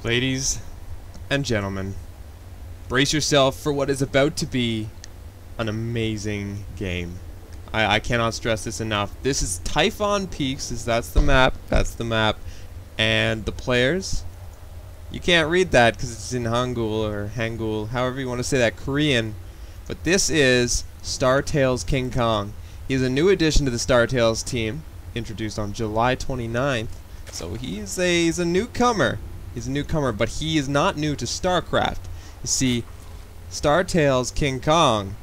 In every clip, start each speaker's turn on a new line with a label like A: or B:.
A: Ladies and gentlemen, brace yourself for what is about to be an amazing game. I cannot stress this enough. This is Typhon Peaks, that's the map, and the players, you can't read that because it's in Hangul or Hangul, however you want to say that, Korean, but this is STKingKong. He's a new addition to the StarTales team, introduced on July 29th, so he's a newcomer. He's a newcomer, but he is not new to StarCraft. You see, STKingKong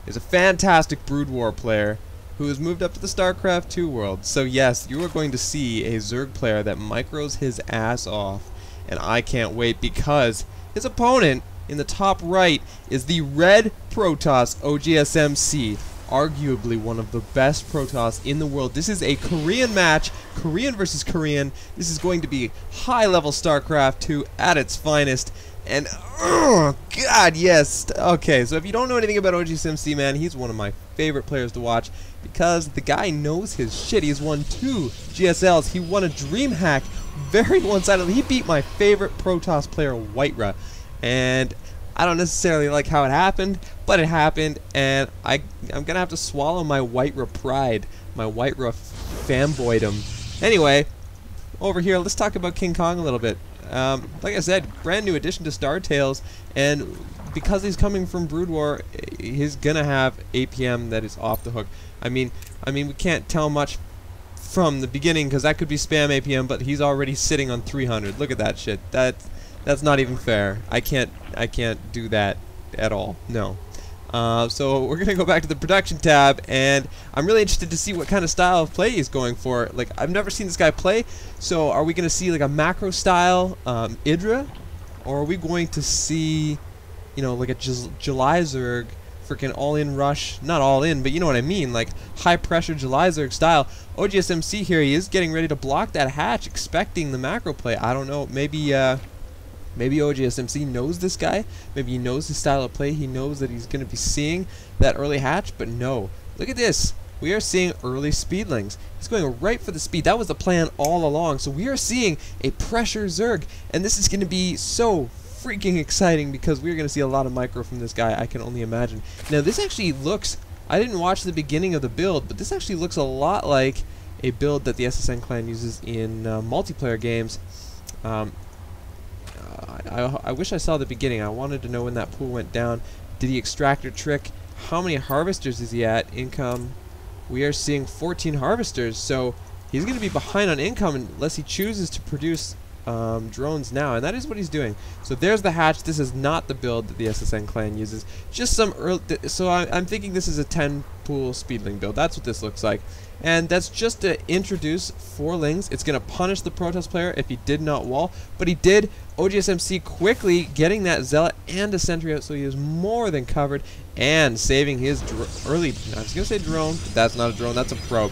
A: is a fantastic Brood War player who has moved up to the StarCraft 2 world. So yes, you are going to see a Zerg player that micros his ass off, and I can't wait because his opponent in the top right is the Red Protoss Ogsmc, arguably one of the best Protoss in the world. This is a Korean match, Korean versus Korean. This is going to be high-level StarCraft 2 at its finest. And, oh, God, yes. Okay, so if you don't know anything about Ogsmc, man, he's one of my favorite players to watch because the guy knows his shit. He's won 2 GSLs. He won a DreamHack very one-sidedly. He beat my favorite Protoss player, Whitera. And I don't necessarily like how it happened, but it happened, and I'm going to have to swallow my Whitera pride, my Whitera fanboydom. Anyway, over here, let's talk about King Kong a little bit. Like I said, brand new addition to StarTales, and because he's coming from Brood War, he's gonna have APM that is off the hook. I mean, we can't tell much from the beginning because that could be spam APM, but he's already sitting on 300. Look at that shit. That's not even fair. I can't do that at all. No. So we're gonna go back to the production tab, and I'm really interested to see what kind of style of play he's going for. Like, I've never seen this guy play, so are we gonna see like a macro style Idra, or are we going to see, you know, like a July Zerg, freaking all-in rush? Not all-in, but you know what I mean, like high-pressure July Zerg style. Ogsmc here, he is getting ready to block that hatch, expecting the macro play. I don't know, maybe Ogsmc knows this guy. Maybe he knows his style of play. He knows that he's going to be seeing that early hatch. But no. Look at this. We are seeing early speedlings. He's going right for the speed. That was the plan all along. So we are seeing a pressure Zerg. And this is going to be so freaking exciting because we're going to see a lot of micro from this guy. I can only imagine. Now this actually looks... I didn't watch the beginning of the build, but this actually looks a lot like a build that the SSN clan uses in multiplayer games. I wish I saw the beginning. I wanted to know when that pool went down. Did he extract a trick? How many harvesters is he at? Income. We are seeing 14 harvesters, so he's going to be behind on income unless he chooses to produce drones now, and that is what he's doing. So there's the hatch. This is not the build that the SSN clan uses. Just some early... So I'm thinking this is a 10 pool speedling build. That's what this looks like. And that's just to introduce 4 lings. It's going to punish the Protoss player if he did not wall, but he did. Ogsmc quickly getting that Zealot and a Sentry out, so he is more than covered and saving his early... I was going to say drone, but that's not a drone, that's a probe.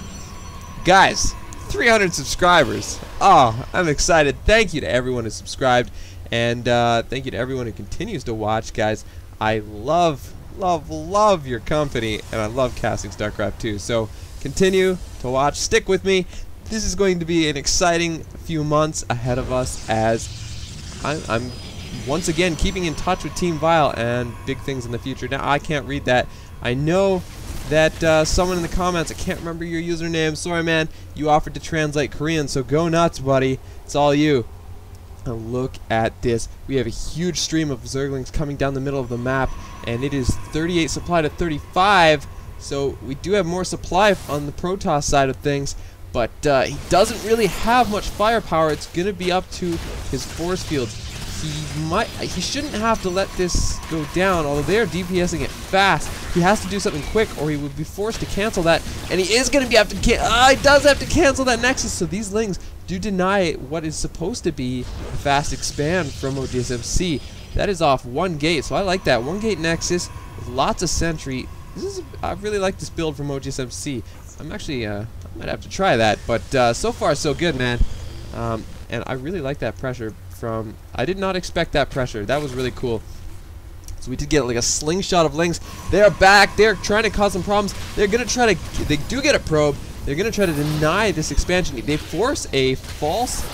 A: Guys, 300 subscribers. Oh, I'm excited. Thank you to everyone who subscribed, and thank you to everyone who continues to watch, guys. I love your company, and I love casting StarCraft 2, so continue to watch. Stick with me. This is going to be an exciting few months ahead of us as I'm once again keeping in touch with Team Vile and big things in the future. Now, I can't read that. I know that someone in the comments, I can't remember your username, sorry man, you offered to translate Korean, so go nuts, buddy. It's all you. Now look at this. We have a huge stream of Zerglings coming down the middle of the map, and it is 38 supply to 35. So we do have more supply on the Protoss side of things, but he doesn't really have much firepower. It's going to be up to his force fields. He shouldn't have to let this go down, although they're DPSing it fast. He has to do something quick or he would be forced to cancel that, and he is going to be he does have to cancel that Nexus, so these Lings do deny what is supposed to be a fast expand from Ogsmc. That is off 1 gate, so I like that. 1 gate Nexus with lots of Sentry. I really like this build from Ogsmc. I'm actually, I might have to try that, but so far so good, man. And I really like that pressure from... I did not expect that pressure. That was really cool. So we did get like a slingshot of Lings. They're back. They're trying to cause some problems. They're going to try to... They do get a probe. They're going to try to deny this expansion. They force a false...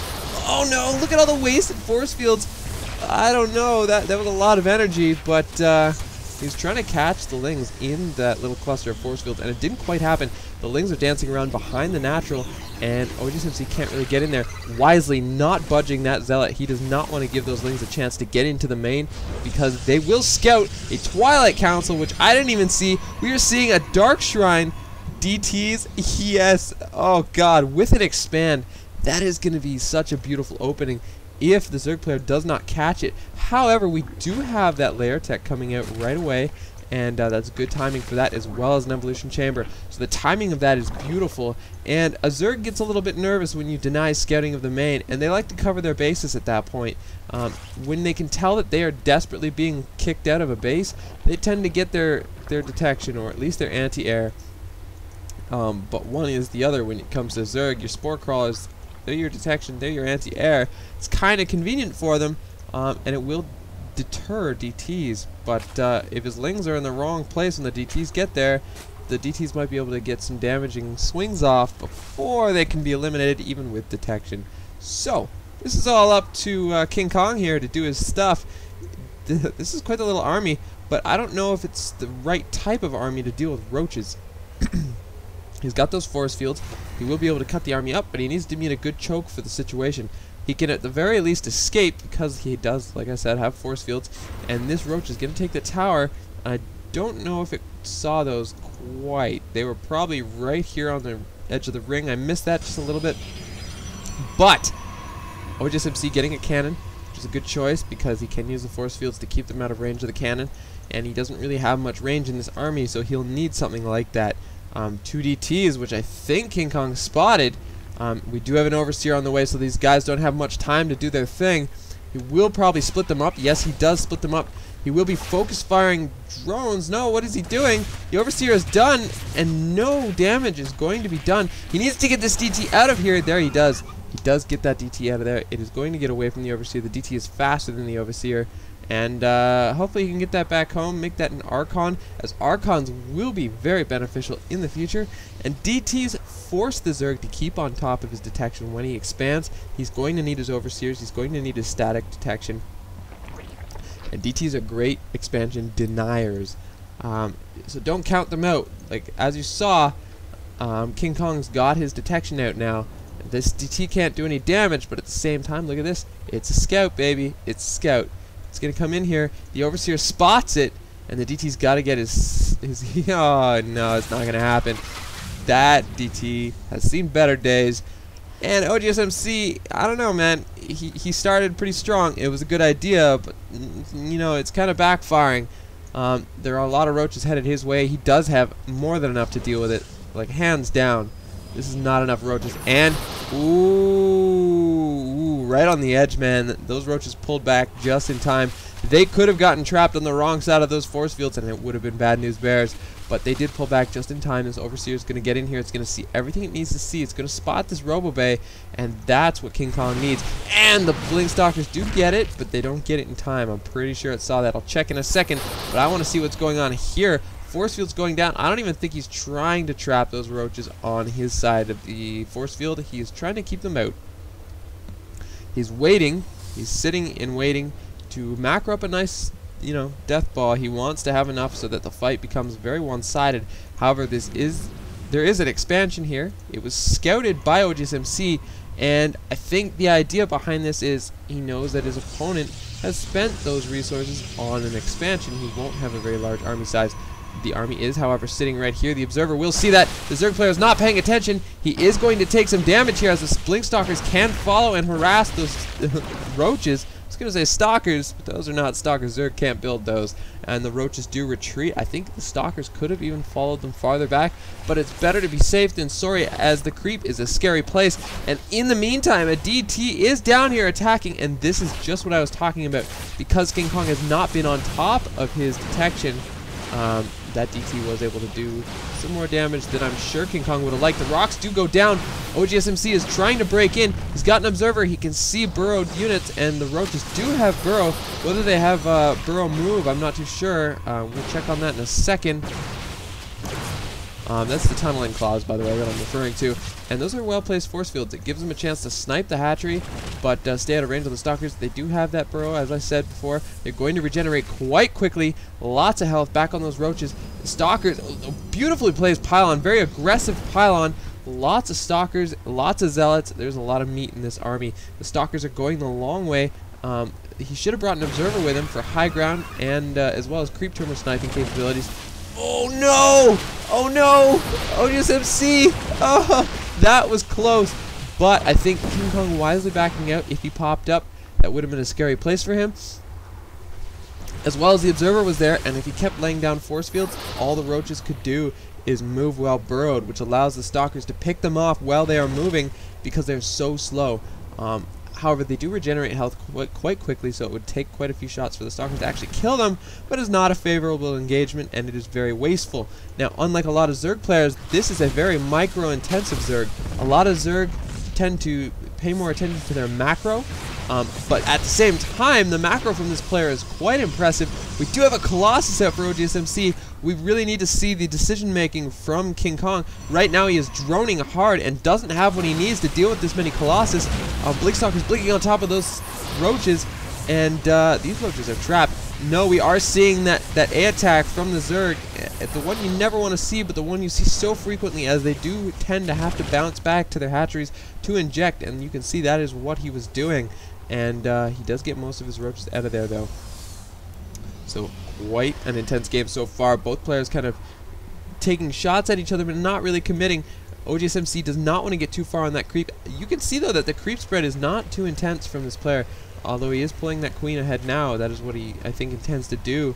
A: Oh no, look at all the wasted force fields. I don't know, that was a lot of energy, but he's trying to catch the Lings in that little cluster of force fields, and it didn't quite happen. The Lings are dancing around behind the natural, and Ogsmc can't really get in there. Wisely not budging that Zealot. He does not want to give those Lings a chance to get into the main, because they will scout a Twilight Council, which I didn't even see. We are seeing a Dark Shrine. DTs, yes, oh god, with an expand. That is going to be such a beautiful opening if the Zerg player does not catch it. However, we do have that layer tech coming out right away, and that's good timing for that, as well as an evolution chamber. So the timing of that is beautiful, and a Zerg gets a little bit nervous when you deny scouting of the main, and they like to cover their bases at that point. When they can tell that they are desperately being kicked out of a base, they tend to get their detection, or at least their anti-air. But one is the other when it comes to Zerg. Your Spore Crawlers, they're your detection, they're your anti-air. It's kind of convenient for them, and it will deter DTs. But if his Lings are in the wrong place when the DTs get there, the DTs might be able to get some damaging swings off before they can be eliminated, even with detection. So, this is all up to STKingKong here to do his stuff. This is quite a little army, but I don't know if it's the right type of army to deal with roaches. He's got those force fields. He will be able to cut the army up, but he needs to meet a good choke for the situation. He can at the very least escape, because he does, like I said, have force fields. And this roach is going to take the tower. I don't know if it saw those quite. They were probably right here on the edge of the ring. I missed that just a little bit. But Ogsmc getting a cannon, which is a good choice, because he can use the force fields to keep them out of range of the cannon. And he doesn't really have much range in this army, so he'll need something like that. 2 DTs, which I think STKingKong spotted. We do have an Overseer on the way, so these guys don't have much time to do their thing. He will probably split them up. Yes, he does split them up. He will be focus firing drones. No, what is he doing? The Overseer is done, and no damage is going to be done. He needs to get this DT out of here. There he does. He does get that DT out of there. It is going to get away from the Overseer. The DT is faster than the Overseer. And hopefully he can get that back home, make that an Archon, as Archons will be very beneficial in the future. And DTs force the Zerg to keep on top of his detection when he expands. He's going to need his Overseers, he's going to need his static detection. And DTs are great expansion deniers. So don't count them out. Like, as you saw, STKingKong's got his detection out now. This DT can't do any damage, but at the same time, look at this. It's a scout, baby. It's a scout. It's going to come in here. The Overseer spots it, and the DT's got to get his oh, no, it's not going to happen. That DT has seen better days. And Ogsmc, I don't know, man. He started pretty strong. It was a good idea, but, you know, it's kind of backfiring. There are a lot of roaches headed his way. He does have more than enough to deal with it. Like, hands down. This is not enough roaches. And, ooh, right on the edge, man. Those roaches pulled back just in time. They could have gotten trapped on the wrong side of those force fields, and it would have been bad news bears. But they did pull back just in time. This Overseer is going to get in here. It's going to see everything it needs to see. It's going to spot this Robo-Bay, and that's what STKingKong needs. And the Blink Stalkers do get it, but they don't get it in time. I'm pretty sure it saw that. I'll check in a second, but I want to see what's going on here. Force field's going down. I don't even think he's trying to trap those roaches on his side of the force field. He is trying to keep them out. He's waiting. He's sitting and waiting to macro up a nice, you know, death ball. He wants to have enough so that the fight becomes very one-sided. However, there is an expansion here. It was scouted by Ogsmc, and I think the idea behind this is he knows that his opponent has spent those resources on an expansion. He won't have a very large army size. The army is, however, sitting right here. The observer will see that the Zerg player is not paying attention. He is going to take some damage here, as the Blink Stalkers can follow and harass those roaches. I was going to say stalkers, but those are not stalkers. Zerg can't build those. And the roaches do retreat. I think the stalkers could have even followed them farther back, but it's better to be safe than sorry, as the creep is a scary place. And in the meantime, a DT is down here attacking, and this is just what I was talking about. Because STKingKong has not been on top of his detection, that DT was able to do some more damage than I'm sure STKingKong would have liked. The rocks do go down. Ogsmc is trying to break in. He's got an observer. He can see burrowed units, and the roaches do have burrow. Whether they have burrow move, I'm not too sure. We'll check on that in a second. That's the tunneling clause, by the way, that I'm referring to. And those are well-placed force fields. It gives them a chance to snipe the hatchery, but stay out of range of the stalkers. They do have that burrow, as I said before. They're going to regenerate quite quickly. Lots of health back on those roaches. The stalkers, beautifully placed pylon, very aggressive pylon. Lots of stalkers, lots of zealots. There's a lot of meat in this army. The stalkers are going the long way. He should have brought an observer with him for high ground and as well as creep tumor sniping capabilities. Oh no! Oh no! Ogsmc! Oh, that was close. But I think King Kong wisely backing out. If he popped up, that would have been a scary place for him. As well as the observer was there, and if he kept laying down force fields, all the roaches could do is move well burrowed, which allows the stalkers to pick them off while they are moving because they're so slow. However, they do regenerate health quite quickly, so it would take quite a few shots for the stalkers to actually kill them, but it's not a favorable engagement, and it is very wasteful. Now, unlike a lot of Zerg players, this is a very micro-intensive Zerg. A lot of Zerg tend to pay more attention to their macro, but at the same time, the macro from this player is quite impressive. We do have a Colossus out for Ogsmc. We really need to see the decision making from King Kong. Right now he is droning hard and doesn't have what he needs to deal with this many Colossus. Blinkstalker's blinking on top of those roaches, and these roaches are trapped. No, we are seeing that A attack from the Zerg, the one you never want to see, but the one you see so frequently, as they do tend to have to bounce back to their hatcheries to inject, and you can see that is what he was doing. And he does get most of his roaches out of there, though. So quite an intense game so far. Both players kind of taking shots at each other, but not really committing. Ogsmc does not want to get too far on that creep. You can see, though, that the creep spread is not too intense from this player. Although he is pulling that queen ahead now, that is what he, I think, intends to do.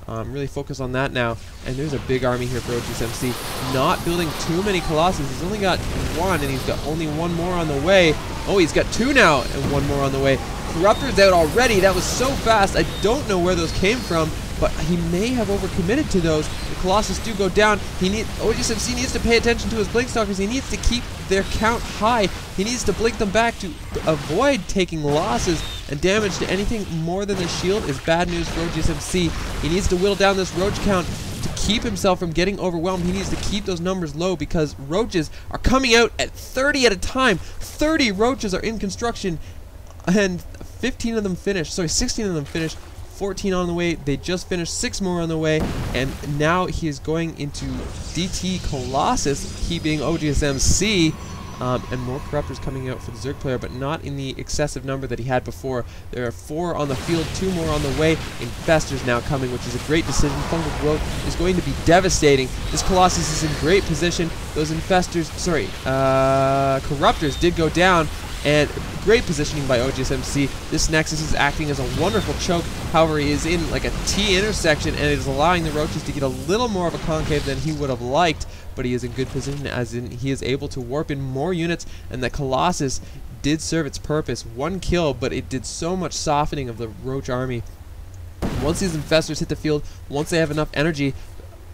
A: Really focus on that now. And there's a big army here for Ogsmc. Not building too many Colossus. He's only got one, and he's got only one more on the way. Oh, he's got two now, and one more on the way. Corruptor's out already. That was so fast. I don't know where those came from, but he may have overcommitted to those. The Colossus do go down. Ogsmc needs to pay attention to his Blinkstalkers. He needs to keep their count high. He needs to blink them back to avoid taking losses, and damage to anything more than the shield is bad news for Ogsmc. He needs to whittle down this roach count to keep himself from getting overwhelmed. He needs to keep those numbers low because roaches are coming out at 30 at a time. 30 roaches are in construction, and 15 of them finished. Sorry, 16 of them finished. 14 on the way. They just finished. 6 more on the way, and now he is going into DT Colossus, he being Ogsmc. And more Corruptors coming out for the Zerg player, but not in the excessive number that he had before. There are 4 on the field, 2 more on the way. Infestors now coming, which is a great decision. Fungal growth is going to be devastating. This Colossus is in great position. Those Infestors, sorry, Corruptors did go down, and great positioning by Ogsmc. This Nexus is acting as a wonderful choke. However, he is in like a T intersection, and it is allowing the roaches to get a little more of a concave than he would have liked, but he is in good position, as in he is able to warp in more units, and the Colossus did serve its purpose. 1 kill, but it did so much softening of the roach army. Once these Infestors hit the field, once they have enough energy,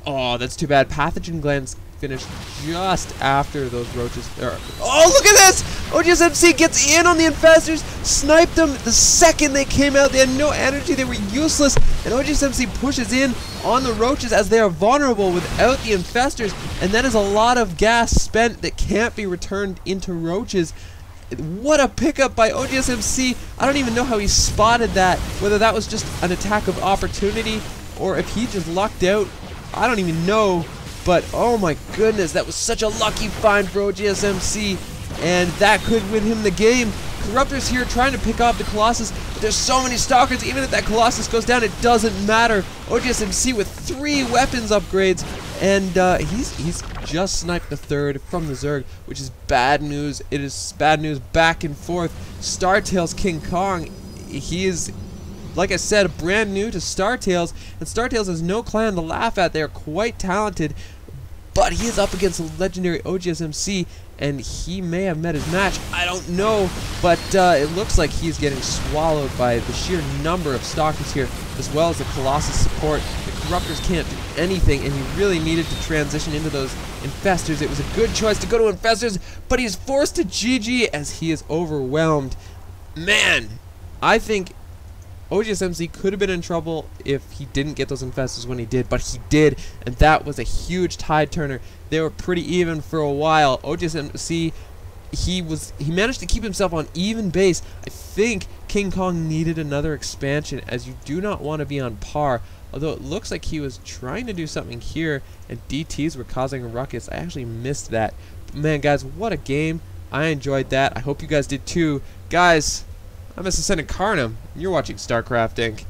A: oh, that's too bad. Pathogen glands finished just after those roaches. Oh, look at this! Ogsmc gets in on the Infestors, sniped them the second they came out. They had no energy, they were useless, and Ogsmc pushes in on the roaches as they are vulnerable without the Infestors, and that is a lot of gas spent that can't be returned into roaches. What a pickup by Ogsmc. I don't even know how he spotted that, whether that was just an attack of opportunity or if he just lucked out. I don't even know. But oh my goodness, that was such a lucky find for Ogsmc, and that could win him the game. Corruptors here trying to pick off the Colossus, but there's so many Stalkers. Even if that Colossus goes down, it doesn't matter. Ogsmc with 3 weapons upgrades, and he's just sniped the 3rd from the Zerg, which is bad news. It is bad news back and forth. StarTale's King Kong, he is, like I said, brand new to StarTales, and StarTales has no clan to laugh at. They are quite talented, but he is up against a legendary Ogsmc, and he may have met his match. I don't know, but it looks like he's getting swallowed by the sheer number of Stalkers here, as well as the Colossus support. The Corruptors can't do anything, and he really needed to transition into those Infestors. It was a good choice to go to Infestors, but he's forced to GG as he is overwhelmed. Man, I think Ogsmc could have been in trouble if he didn't get those infestors when he did, but he did, and that was a huge tide turner. They were pretty even for a while. Ogsmc, he managed to keep himself on even base. I think King Kong needed another expansion, as you do not want to be on par. Although it looks like he was trying to do something here, and DTs were causing a ruckus. I actually missed that. But man, guys, what a game. I enjoyed that. I hope you guys did too. Guys, I'm STKingKong. You're watching StarCraft Inc.